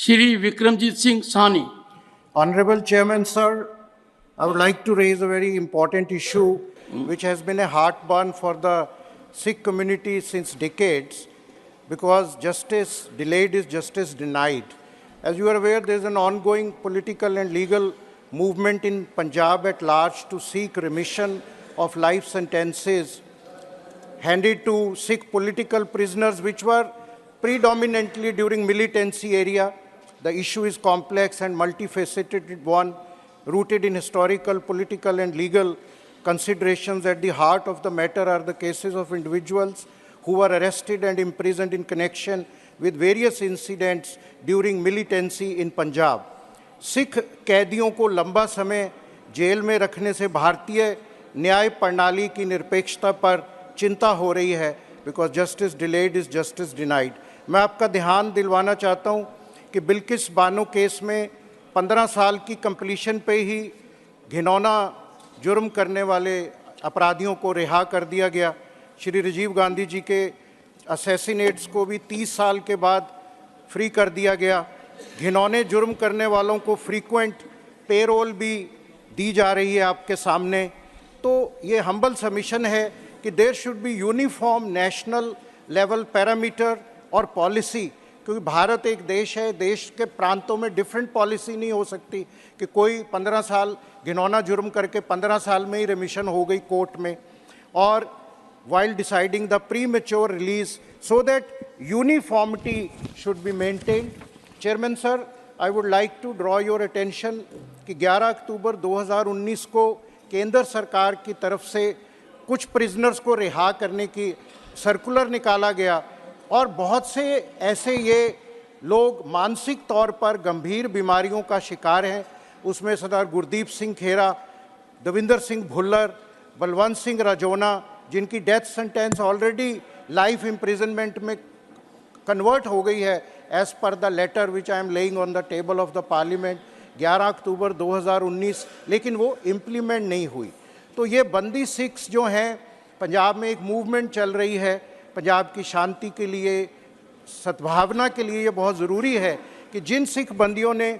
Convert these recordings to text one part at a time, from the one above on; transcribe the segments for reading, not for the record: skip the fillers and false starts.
Shri Vikramjit Singh Sani. Honorable Chairman, sir, I would like to raise a very important issue which has been a heartburn for the Sikh community since decades, because justice delayed is justice denied. As you are aware, there is an ongoing political and legal movement in Punjab at large to seek remission of life sentences handed to Sikh political prisoners, which were predominantly during militancy area. The issue is complex and multifaceted one, rooted in historical, political, and legal considerations. At the heart of the matter are the cases of individuals who were arrested and imprisoned in connection with various incidents during militancy in Punjab. Sikh कैदियों को लंबा समय jail में रखने से भारतीय न्याय प्रणाली की निरपेक्षता पर चिंता हो रही है, because justice delayed is justice denied. मैं आपका ध्यान दिलवाना चाहता हूँ कि बिल्किस बानो केस में 15 साल की कंप्लीशन पे ही घिनौना जुर्म करने वाले अपराधियों को रिहा कर दिया गया। श्री राजीव गांधी जी के असैसिनेट्स को भी 30 साल के बाद फ्री कर दिया गया। घिनौने जुर्म करने वालों को फ्रीक्वेंट पेरोल भी दी जा रही है आपके सामने। तो ये हम्बल सबमिशन है कि there should be uniform national level parameter और पॉलिसी, क्योंकि भारत एक देश है, देश के प्रांतों में डिफरेंट पॉलिसी नहीं हो सकती कि कोई 15 साल घिनौना जुर्म करके 15 साल में ही रिमिशन हो गई कोर्ट में, और while deciding the premature release, so that uniformity should be maintained. Chairman sir, I would like to draw your attention कि 11 अक्टूबर 2019 को केंद्र सरकार की तरफ से कुछ प्रिजनर्स को रिहा करने की सर्कुलर निकाला गया, और बहुत से ऐसे ये लोग मानसिक तौर पर गंभीर बीमारियों का शिकार हैं। उसमें सरदार गुरदीप सिंह खेरा, दविंदर सिंह भुल्लर, बलवंत सिंह राजौना, जिनकी death sentence already life imprisonment में कन्वर्ट हो गई है as per the letter which I am laying on the table of the parliament 11 October 2019, लेकिन वो इम्प्लीमेंट नहीं हुई। तो ये बंदी सिख्स जो हैं, पंजाब में एक मूवमेंट चल रही है पंजाब की शांति के लिए, सद्भावना के लिए। ये बहुत ज़रूरी है कि जिन सिख बंदियों ने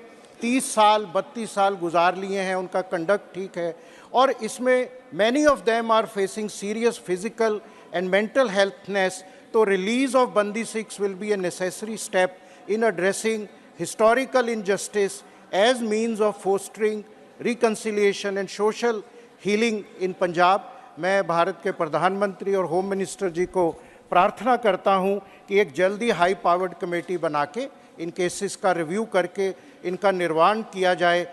30 साल 32 साल गुजार लिए हैं, उनका कंडक्ट ठीक है, और इसमें many of them are facing serious physical and mental healthness. तो रिलीज ऑफ बंदी Sikhs will be a necessary step in addressing historical injustice as means of fostering reconciliation and social healing in Punjab. मैं भारत के प्रधानमंत्री और होम मिनिस्टर जी को प्रार्थना करता हूं कि एक जल्दी हाई पावर्ड कमेटी बना के इन केसेस का रिव्यू करके इनका निर्वाण किया जाए,